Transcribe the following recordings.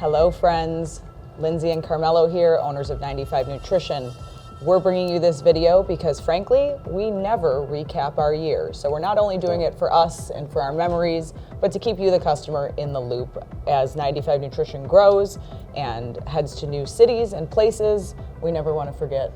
Hello friends, Lindsey and Carmelo here, owners of 95 Nutrition. We're bringing you this video because frankly, we never recap our year. So we're not only doing it for us and for our memories, but to keep you, the customer, in the loop. As 95 Nutrition grows and heads to new cities and places, we never want to forget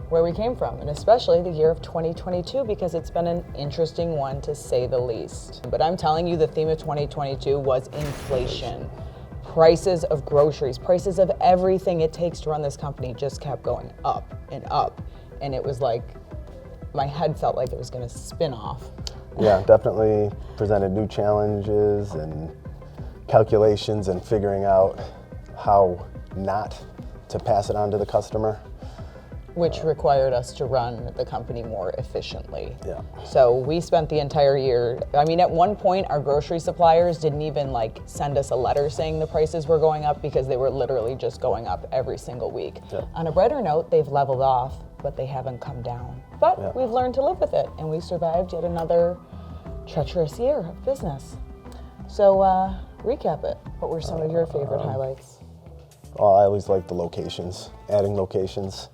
where we came from, and especially the year of 2022, because it's been an interesting one to say the least. But I'm telling you, the theme of 2022 was inflation. Prices of groceries, prices of everything it takes to run this company just kept going up and up. And it was like, my head felt like it was gonna spin off. Yeah, definitely presented new challenges and calculations and figuring out how not to pass it on to the customer. Which required us to run the company more efficiently. Yeah. So we spent the entire year, I mean, at one point our grocery suppliers didn't even send us a letter saying the prices were going up, because they were literally just going up every single week. Yeah. On a brighter note, they've leveled off, but they haven't come down. But we've learned to live with it, and we survived yet another treacherous year of business. So recap it. What were some of your favorite highlights? Well, I always like the locations, adding locations.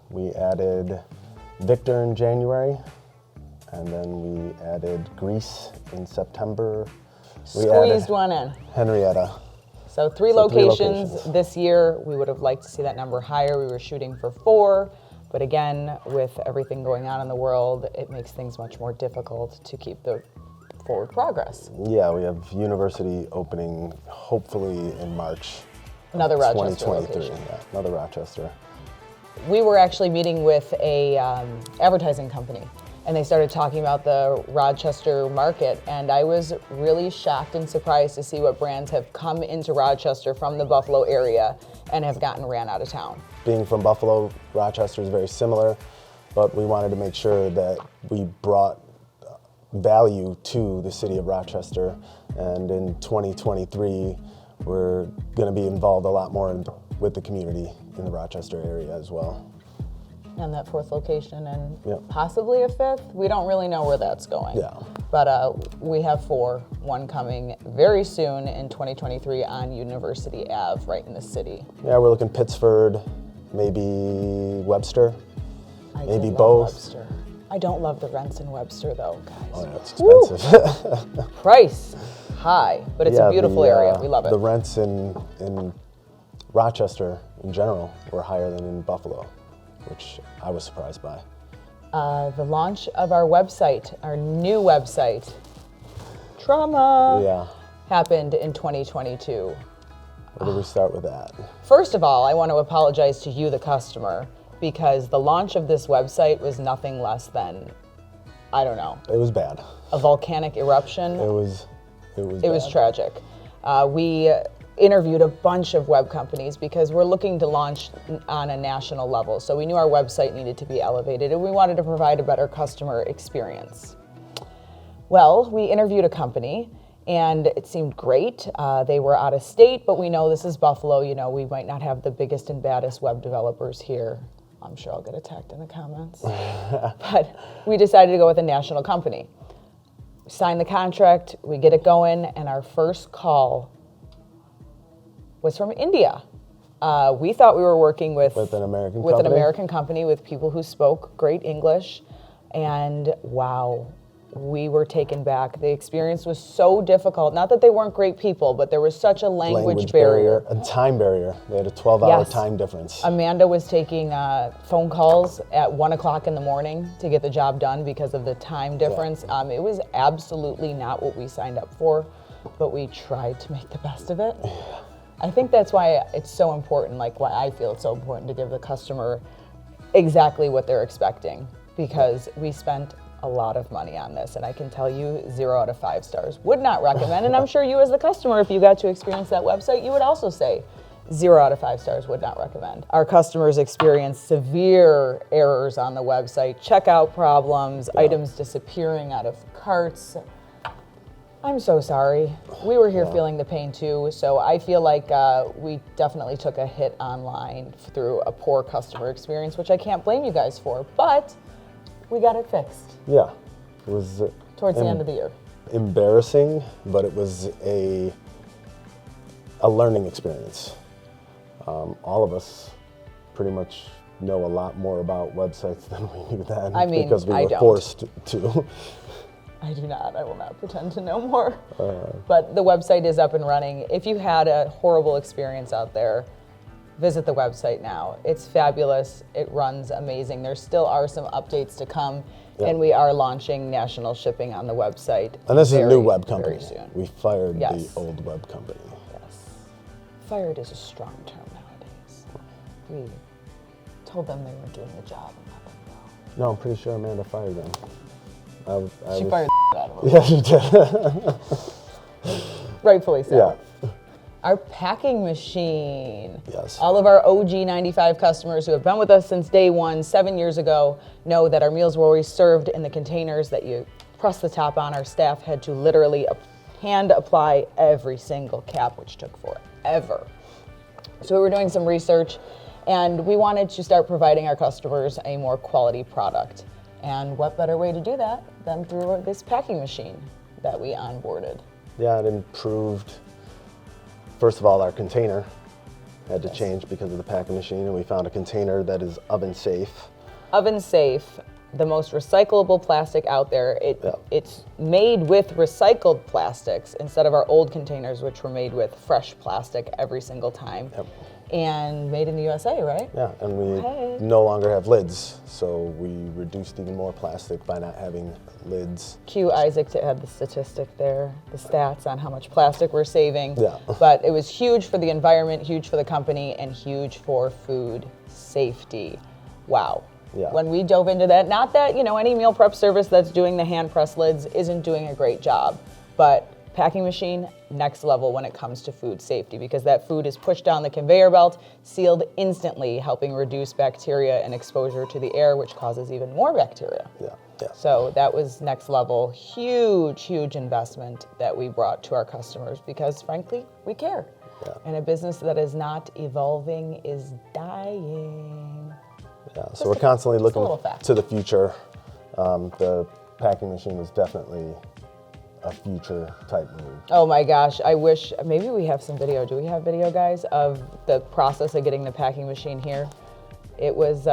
We added Victor in January, and then we added Greece in September. Squeezed one in. Henrietta. So three locations this year. We would have liked to see that number higher. We were shooting for 4, but again, with everything going on in the world, it makes things much more difficult to keep the forward progress. Yeah, we have university opening hopefully in March. Another Rochester 2023. location. Yeah, another Rochester. We were actually meeting with a advertising company, and they started talking about the Rochester market, and I was really shocked and surprised to see what brands have come into Rochester from the Buffalo area and have gotten ran out of town. Being from Buffalo, Rochester is very similar, but we wanted to make sure that we brought value to the city of Rochester, and in 2023 we're going to be involved a lot more with the community in the Rochester area as well. And that 4th location, and possibly a 5th. We don't really know where that's going. Yeah. But we have 4, one coming very soon in 2023 on University Ave, right in the city. Yeah, we're looking Pittsford, maybe Webster, maybe both. Webster. I don't love the rents in Webster though, guys. Oh, yeah, it's expensive. Price high, but it's a beautiful area. We love it. The rents in Rochester in general were higher than in Buffalo, which I was surprised by. The launch of our website, our new website, Trauma, happened in 2022. Where do we start with that? First of all, I want to apologize to you, the customer, because the launch of this website was nothing less than, I don't know. It was bad. A volcanic eruption. It was tragic. We interviewed a bunch of web companies because we're looking to launch on a national level. So we knew our website needed to be elevated, and we wanted to provide a better customer experience. Well, we interviewed a company, and it seemed great. They were out of state, but we know this is Buffalo. You know, we might not have the biggest and baddest web developers here. I'm sure I'll get attacked in the comments. But we decided to go with a national company. We signed the contract, we get it going, and our first call was from India. We thought we were working with an American with company? an American company, with people who spoke great English, and wow, we were taken back. The experience was so difficult. Not that they weren't great people, but there was such a language barrier. A time barrier. They had a 12-hour time difference. Amanda was taking phone calls at 1 o'clock in the morning to get the job done because of the time difference. It was absolutely not what we signed up for, but we tried to make the best of it. I think that's why it's so important, why I feel it's so important to give the customer exactly what they're expecting, because we spent a lot of money on this, and I can tell you 0 out of 5 stars. Would not recommend, and I'm sure you as the customer, if you got to experience that website, you would also say 0 out of 5 stars, would not recommend. Our customers experienced severe errors on the website, checkout problems, items disappearing out of carts. I'm so sorry. We were here feeling the pain too, so I feel like we definitely took a hit online through a poor customer experience, which I can't blame you guys for, but we got it fixed. Yeah, it was towards the end of the year. Embarrassing, but it was a a learning experience. All of us pretty much know a lot more about websites than we knew then because we were forced to. I do not. I will not pretend to know more. But the website is up and running. If you had a horrible experience out there, visit the website now. It's fabulous. It runs amazing. There still are some updates to come, and we are launching national shipping on the website. And this is a new web company. Very soon. We fired the old web company. Yes. Fired is a strong term nowadays. We told them they weren't doing the job and let them go. No, I'm pretty sure Amanda fired them. She fired the out of them. Yeah, she did. Rightfully so. Yeah. Our packing machine. Yes. All of our OG 95 customers who have been with us since day one, 7 years ago, know that our meals were always served in the containers that you press the top on. Our staff had to literally hand apply every single cap, which took forever. So we were doing some research, and we wanted to start providing our customers a more quality product. And what better way to do that than through this packing machine that we onboarded? Yeah, it improved. First of all, our container had to change because of the packing machine, and we found a container that is oven safe. Oven safe, the most recyclable plastic out there. It's made with recycled plastics instead of our old containers, which were made with fresh plastic every single time. Yep. And made in the USA, right? Yeah, and we no longer have lids, so we reduced even more plastic by not having lids. Cue Isaac to add the statistic there, the stats on how much plastic we're saving. Yeah. But it was huge for the environment, huge for the company, and huge for food safety. Wow. Yeah. When we dove into that, not that, any meal prep service that's doing the hand press lids isn't doing a great job, but packing machine, next level when it comes to food safety, because that food is pushed down the conveyor belt, sealed instantly, helping reduce bacteria and exposure to the air, which causes even more bacteria. Yeah. So that was next level, huge investment that we brought to our customers because, frankly, we care. Yeah. And a business that is not evolving is dying. Yeah, so we're constantly looking little fact. to the future. The packing machine is definitely a future type move. Oh my gosh, I wish, maybe we have some video. Do we have video, guys, of the process of getting the packing machine here? It was,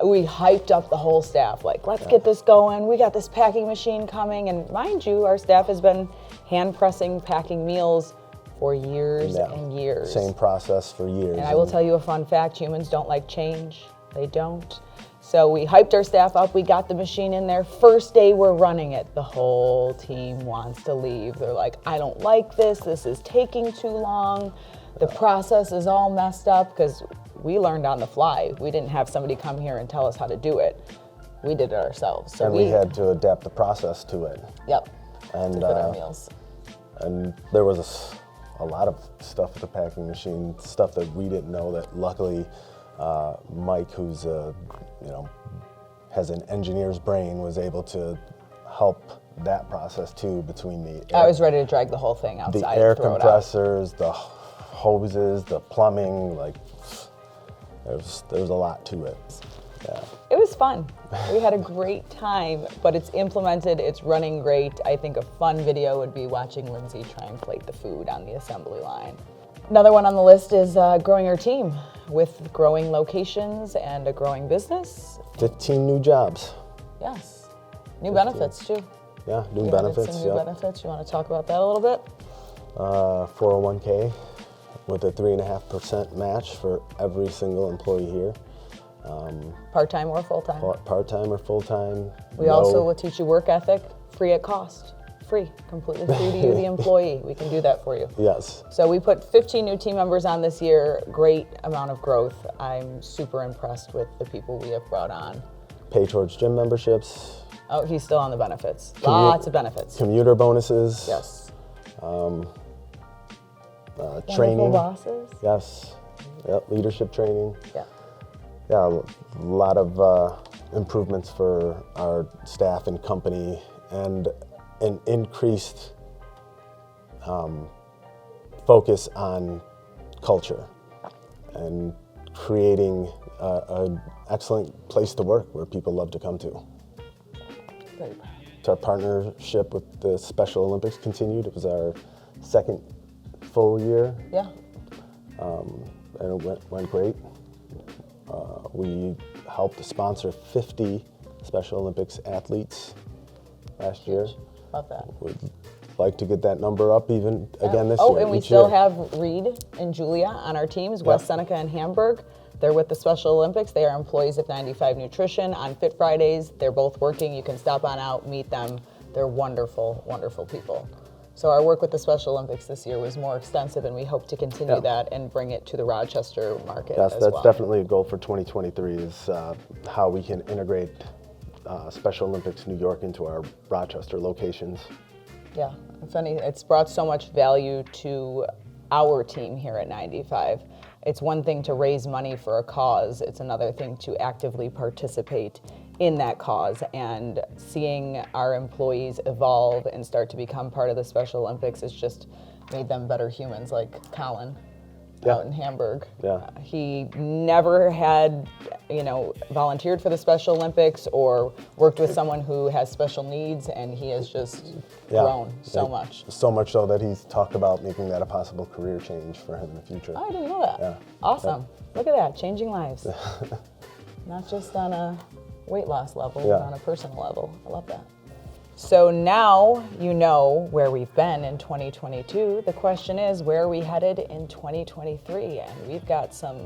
we hyped up the whole staff, like, let's get this going. We got this packing machine coming. And mind you, our staff has been hand pressing, packing meals for years and years. Same process for years. And I will tell you a fun fact, humans don't like change. They don't. So we hyped our staff up, we got the machine in there. First day we're running it, the whole team wants to leave. They're like, I don't like this is taking too long. The process is all messed up because we learned on the fly. We didn't have somebody come here and tell us how to do it. We did it ourselves. So and we had to adapt the process to it. Yep, and to fit our meals. And there was a lot of stuff with the packing machine, stuff that we didn't know that luckily Mike, who's has an engineer's brain, was able to help that process too between I was ready to drag the whole thing outside. The air compressors, the hoses, the plumbing, like there's a lot to it. Yeah. It was fun. We had a great time, but it's implemented, it's running great. I think a fun video would be watching Lindsey try and plate the food on the assembly line. Another one on the list is growing our team with growing locations and a growing business. 15 new jobs. Yes. New benefits too. Yeah, new benefits. Some new benefits. You want to talk about that a little bit? 401k with a 3.5% match for every single employee here. Part-time or full-time? Part-time or full-time. We also will teach you work ethic, free at cost. Free, completely free to you, the employee. We can do that for you. Yes. So we put 15 new team members on this year. Great amount of growth. I'm super impressed with the people we have brought on. Pay towards gym memberships. Oh, he's still on the benefits. Lots of benefits. Commuter bonuses. Yes. Training. Bosses. Yes. Yep. Leadership training. Yeah. Yeah. A lot of improvements for our staff and company, and an increased focus on culture and creating an excellent place to work where people love to come to. Very proud. Our partnership with the Special Olympics continued. It was our second full year, Yeah. and it went great. We helped sponsor 50 Special Olympics athletes last year. Love that. We'd like to get that number up even again this Oh, year. and we each still year. have Reed and Julia on our teams, West Seneca and Hamburg. They're with the Special Olympics. They are employees of 95 Nutrition. On Fit Fridays, they're both working. You can stop on out, meet them. They're wonderful, wonderful people. So our work with the Special Olympics this year was more extensive, and we hope to continue that and bring it to the Rochester market as That's well. definitely a goal for 2023 is how we can integrate Special Olympics New York into our Rochester locations. Yeah, it's funny. It's brought so much value to our team here at 95. It's one thing to raise money for a cause. It's another thing to actively participate in that cause, and seeing our employees evolve and start to become part of the Special Olympics has just made them better humans, like Colin out in Hamburg. Yeah. He never had, volunteered for the Special Olympics or worked with someone who has special needs, and he has just grown so much. So much so that he's talked about making that a possible career change for him in the future. Oh, I didn't know that. Yeah. Awesome. Look at that, changing lives. Not just on a weight loss level, but on a personal level. I love that. So now you know where we've been in 2022. The question is, where are we headed in 2023? And we've got some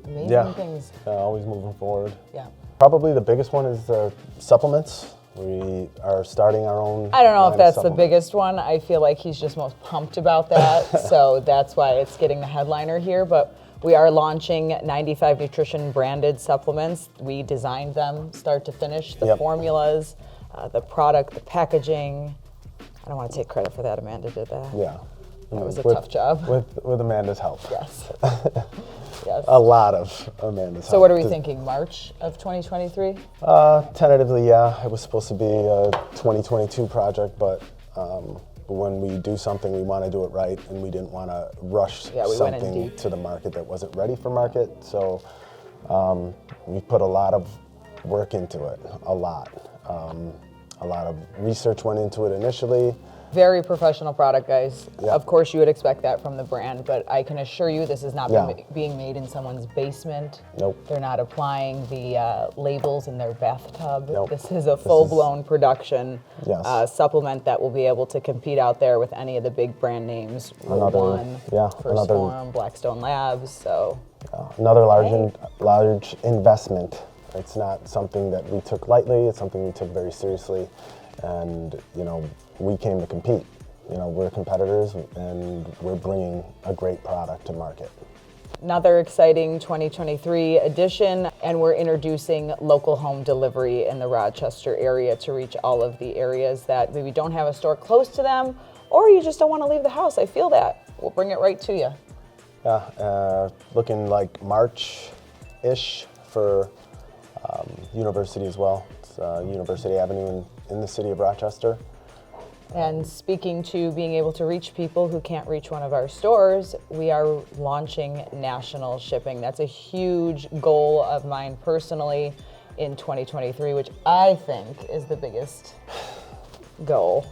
amazing things. Always moving forward. Yeah. Probably the biggest one is supplements. We are starting our own. I don't know line if of that's the supplements. biggest one. I feel like he's just most pumped about that. So that's why it's getting the headliner here. But we are launching 95 Nutrition branded supplements. We designed them start to finish, the formulas, the product, the packaging. I don't want to take credit for that. Amanda did that. Yeah. That was a tough job. With Amanda's help. Yes. Yes. A lot of Amanda's help. So what are we thinking, March of 2023? Tentatively, yeah. It was supposed to be a 2022 project, but when we do something, we want to do it right, and we didn't want to rush we went in something deep. to the market that wasn't ready for market. So we put a lot of work into it, a lot. A lot of research went into it initially. Very professional product, guys. Of course, you would expect that from the brand, but I can assure you this is not being made in someone's basement. Nope. They're not applying the labels in their bathtub. Nope. This is a full-blown production supplement that will be able to compete out there with any of the big brand names. One, First Form, Blackstone Labs. So another large investment. It's not something that we took lightly. It's something we took very seriously, and we came to compete. We're competitors, and we're bringing a great product to market. Another exciting 2023 edition, and we're introducing local home delivery in the Rochester area to reach all of the areas that maybe don't have a store close to them, or you just don't want to leave the house. I feel that. We'll bring it right to you. Yeah, looking like March-ish for University as well. It's University Avenue in the city of Rochester. And speaking to being able to reach people who can't reach one of our stores, we are launching national shipping. That's a huge goal of mine personally in 2023, which I think is the biggest goal.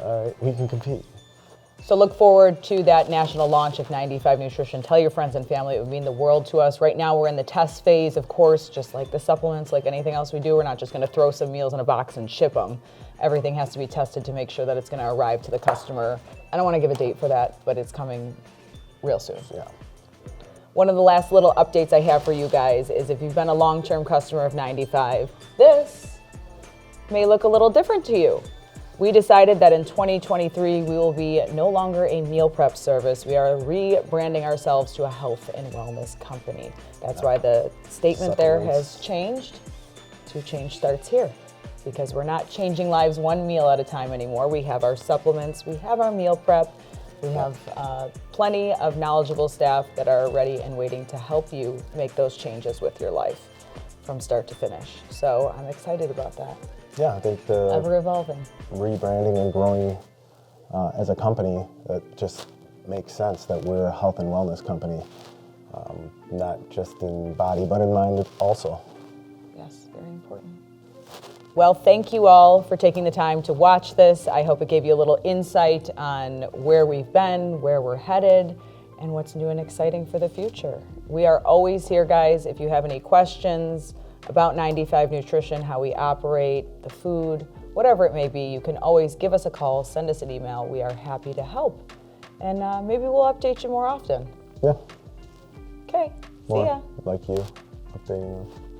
All right, we can compete. So look forward to that national launch of 95 Nutrition. Tell your friends and family. It would mean the world to us. Right now we're in the test phase, of course, just like the supplements, like anything else we do. We're not just going to throw some meals in a box and ship them. Everything has to be tested to make sure that it's going to arrive to the customer. I don't want to give a date for that, but it's coming real soon. Yeah. One of the last little updates I have for you guys is if you've been a long-term customer of 95, this may look a little different to you. We decided that in 2023, we will be no longer a meal prep service. We are rebranding ourselves to a health and wellness company. That's why the statement there has changed to change starts here, because we're not changing lives one meal at a time anymore. We have our supplements, we have our meal prep, we have plenty of knowledgeable staff that are ready and waiting to help you make those changes with your life from start to finish. So I'm excited about that. Yeah, I think the Ever evolving. rebranding and growing as a company, that just makes sense that we're a health and wellness company, not just in body but in mind also. Yes, very important. Well, thank you all for taking the time to watch this. I hope it gave you a little insight on where we've been, where we're headed, and what's new and exciting for the future. We are always here, guys. If you have any questions about 95 Nutrition, how we operate, the food, whatever it may be, you can always give us a call, send us an email. We are happy to help. And maybe we'll update you more often. Yeah. Okay, see ya. Like you updating them.